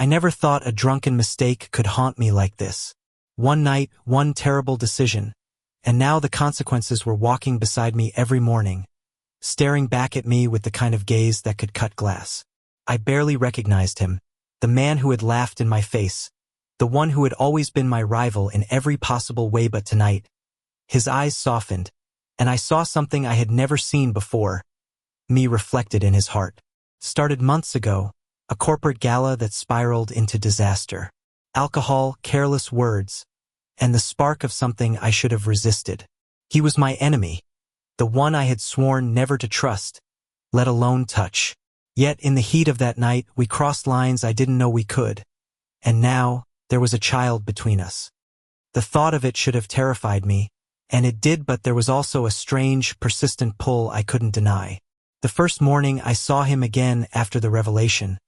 never thought a drunken mistake could haunt me like this. One night, one terrible decision, and now the consequences were walking beside me every morning, staring back at me with the kind of gaze that could cut glass. I barely recognized him, the man who had laughed in my face, the one who had always been my rival in every possible way, but tonight, his eyes softened, and I saw something I had never seen before, me reflected in his heart. Started months ago, a corporate gala that spiraled into disaster. Alcohol, careless words, and the spark of something I should have resisted. He was my enemy, the one I had sworn never to trust, let alone touch. Yet in the heat of that night, we crossed lines I didn't know we could. And now, there was a child between us. The thought of it should have terrified me, and it did, but there was also a strange, persistent pull I couldn't deny. The first morning I saw him again after the revelation,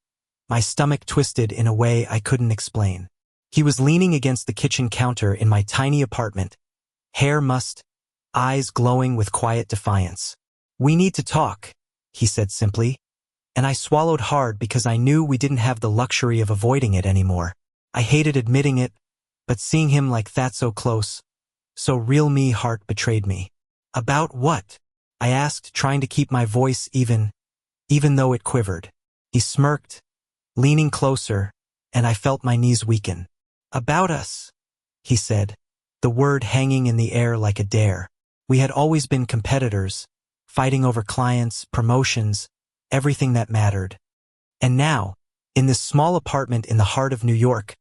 my stomach twisted in a way I couldn't explain. He was leaning against the kitchen counter in my tiny apartment, hair mussed, eyes glowing with quiet defiance. "We need to talk," he said simply, and I swallowed hard because I knew we didn't have the luxury of avoiding it anymore. I hated admitting it, but seeing him like that so close, so real, me heart betrayed me. "About what?" I asked, trying to keep my voice even though it quivered. He smirked, leaning closer, and I felt my knees weaken. "About us," he said, the word hanging in the air like a dare. We had always been competitors, fighting over clients, promotions, everything that mattered. And now, in this small apartment in the heart of New York,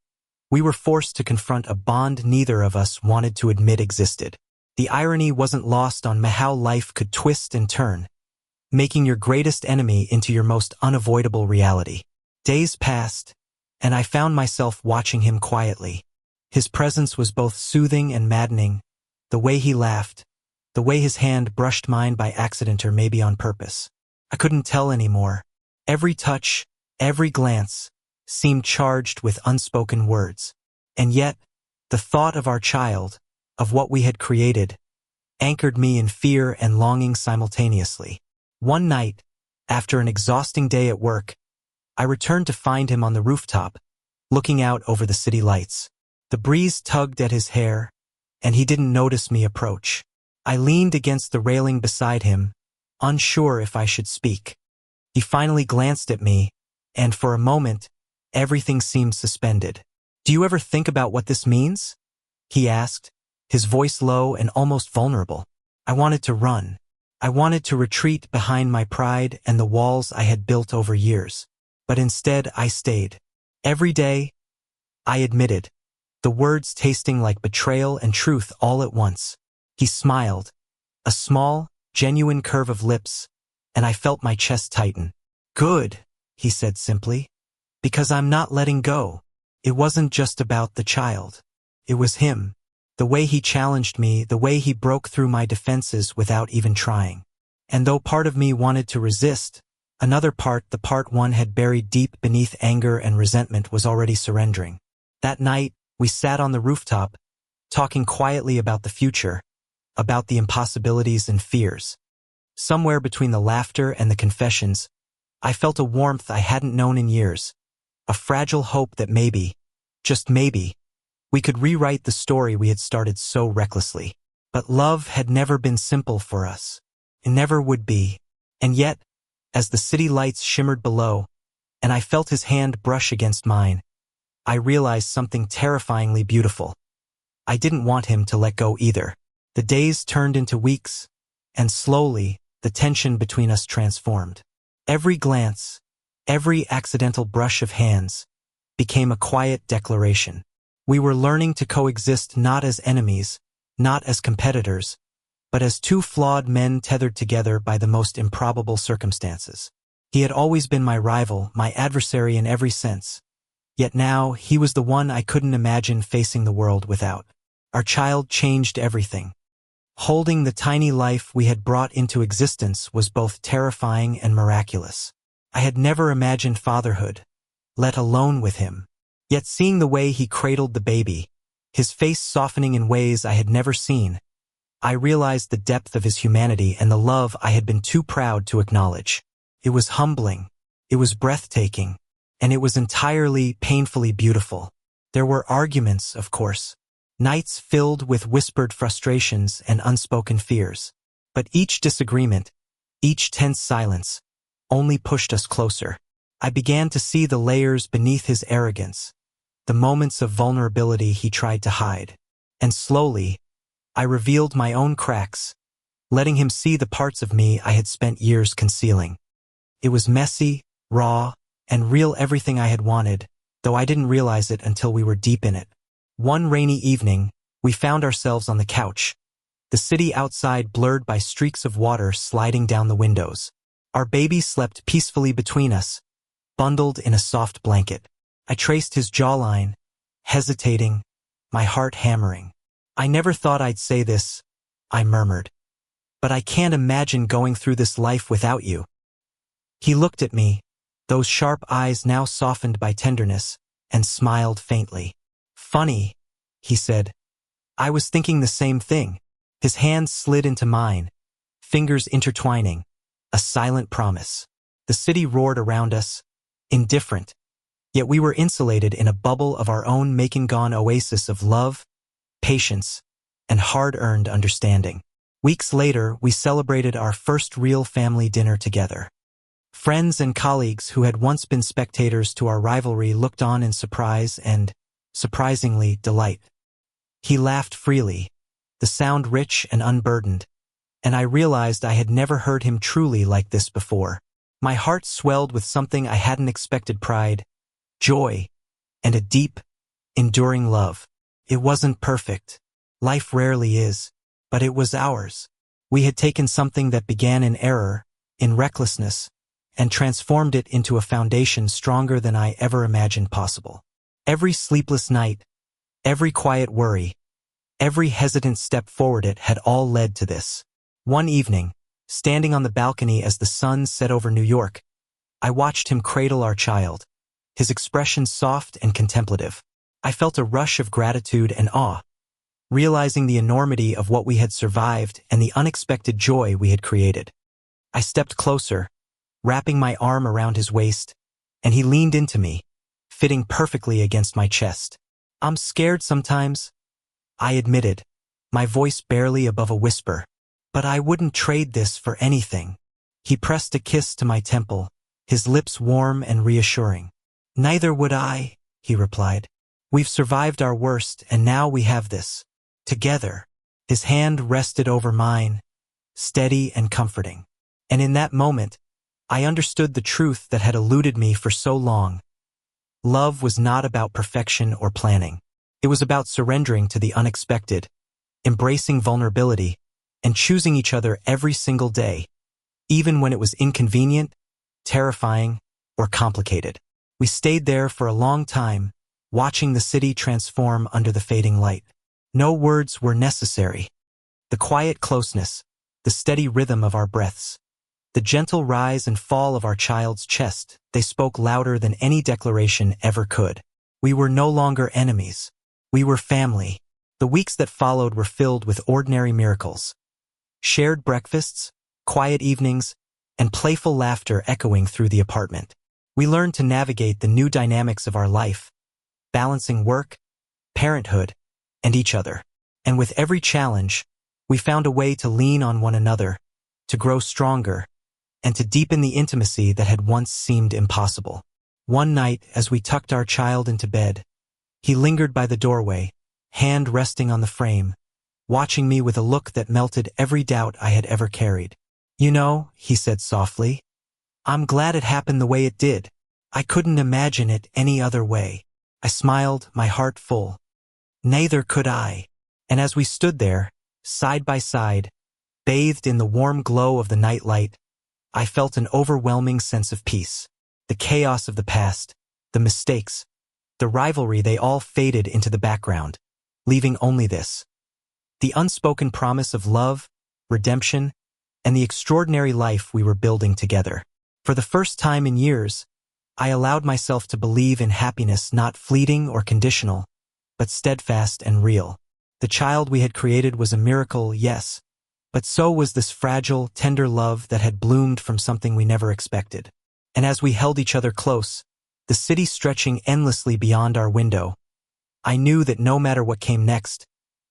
we were forced to confront a bond neither of us wanted to admit existed. The irony wasn't lost on me how life could twist and turn, making your greatest enemy into your most unavoidable reality. Days passed, and I found myself watching him quietly. His presence was both soothing and maddening, the way he laughed, the way his hand brushed mine by accident or maybe on purpose. I couldn't tell anymore. Every touch, every glance, seemed charged with unspoken words. And yet, the thought of our child, of what we had created, anchored me in fear and longing simultaneously. One night, after an exhausting day at work, I returned to find him on the rooftop, looking out over the city lights. The breeze tugged at his hair, and he didn't notice me approach. I leaned against the railing beside him, unsure if I should speak. He finally glanced at me, and for a moment, everything seemed suspended. "Do you ever think about what this means?" he asked, his voice low and almost vulnerable. I wanted to run. I wanted to retreat behind my pride and the walls I had built over years. But instead, I stayed. Every day, I admitted, the words tasting like betrayal and truth all at once. He smiled, a small, genuine curve of lips, and I felt my chest tighten. "Good," he said simply, "because I'm not letting go." It wasn't just about the child. It was him. The way he challenged me, the way he broke through my defenses without even trying. And though part of me wanted to resist, another part, the part one had buried deep beneath anger and resentment, was already surrendering. That night, we sat on the rooftop, talking quietly about the future, about the impossibilities and fears. Somewhere between the laughter and the confessions, I felt a warmth I hadn't known in years, a fragile hope that maybe, just maybe, we could rewrite the story we had started so recklessly. But love had never been simple for us. It never would be. And yet, as the city lights shimmered below, and I felt his hand brush against mine, I realized something terrifyingly beautiful. I didn't want him to let go either. The days turned into weeks, and slowly, the tension between us transformed. Every glance, every accidental brush of hands, became a quiet declaration. We were learning to coexist not as enemies, not as competitors, but as two flawed men tethered together by the most improbable circumstances. He had always been my rival, my adversary in every sense. Yet now, he was the one I couldn't imagine facing the world without. Our child changed everything. Holding the tiny life we had brought into existence was both terrifying and miraculous. I had never imagined fatherhood, let alone with him. Yet seeing the way he cradled the baby, his face softening in ways I had never seen, I realized the depth of his humanity and the love I had been too proud to acknowledge. It was humbling. It was breathtaking. and it was entirely, painfully beautiful. There were arguments, of course, nights filled with whispered frustrations and unspoken fears. But each disagreement, each tense silence, only pushed us closer. I began to see the layers beneath his arrogance, the moments of vulnerability he tried to hide. And slowly, I revealed my own cracks, letting him see the parts of me I had spent years concealing. It was messy, raw, and real, everything I had wanted, though I didn't realize it until we were deep in it. One rainy evening, we found ourselves on the couch, the city outside blurred by streaks of water sliding down the windows. Our baby slept peacefully between us, bundled in a soft blanket. I traced his jawline, hesitating, my heart hammering. "I never thought I'd say this," I murmured. "But I can't imagine going through this life without you." He looked at me, those sharp eyes now softened by tenderness, and smiled faintly. "Funny," he said. "I was thinking the same thing." His hands slid into mine, fingers intertwining, a silent promise. The city roared around us, indifferent, yet we were insulated in a bubble of our own making, gone oasis of love, patience, and hard-earned understanding. Weeks later, we celebrated our first real family dinner together. Friends and colleagues who had once been spectators to our rivalry looked on in surprise and, surprisingly, delight. He laughed freely, the sound rich and unburdened, and I realized I had never heard him truly like this before. My heart swelled with something I hadn't expected: pride, joy, and a deep, enduring love. It wasn't perfect. Life rarely is. But it was ours. We had taken something that began in error, in recklessness, and transformed it into a foundation stronger than I ever imagined possible. Every sleepless night, every quiet worry, every hesitant step forward, it had all led to this. One evening, standing on the balcony as the sun set over New York, I watched him cradle our child, his expression soft and contemplative. I felt a rush of gratitude and awe, realizing the enormity of what we had survived and the unexpected joy we had created. I stepped closer, wrapping my arm around his waist, and he leaned into me, fitting perfectly against my chest. "I'm scared sometimes," I admitted, my voice barely above a whisper. "But I wouldn't trade this for anything." He pressed a kiss to my temple, his lips warm and reassuring. "Neither would I," he replied. "We've survived our worst, and now we have this. Together." His hand rested over mine, steady and comforting. And in that moment, I understood the truth that had eluded me for so long. Love was not about perfection or planning. It was about surrendering to the unexpected, embracing vulnerability, and choosing each other every single day, even when it was inconvenient, terrifying, or complicated. We stayed there for a long time, watching the city transform under the fading light. No words were necessary. The quiet closeness, the steady rhythm of our breaths, the gentle rise and fall of our child's chest, they spoke louder than any declaration ever could. We were no longer enemies. We were family. The weeks that followed were filled with ordinary miracles. Shared breakfasts, quiet evenings, and playful laughter echoing through the apartment. We learned to navigate the new dynamics of our life, balancing work, parenthood, and each other. And with every challenge, we found a way to lean on one another, to grow stronger, and to deepen the intimacy that had once seemed impossible. One night, as we tucked our child into bed, he lingered by the doorway, hand resting on the frame, watching me with a look that melted every doubt I had ever carried. "You know," he said softly, "I'm glad it happened the way it did. I couldn't imagine it any other way." I smiled, my heart full. Neither could I. And as we stood there, side by side, bathed in the warm glow of the nightlight, I felt an overwhelming sense of peace. The chaos of the past, the mistakes, the rivalry, they all faded into the background, leaving only this: the unspoken promise of love, redemption, and the extraordinary life we were building together. For the first time in years, I allowed myself to believe in happiness not fleeting or conditional, but steadfast and real. The child we had created was a miracle, yes, but so was this fragile, tender love that had bloomed from something we never expected. And as we held each other close, the city stretching endlessly beyond our window. I knew that no matter what came next,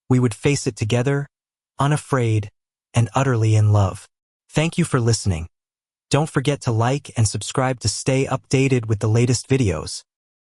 we would face it together, unafraid, and utterly in love. Thank you for listening. Don't forget to like and subscribe to stay updated with the latest videos.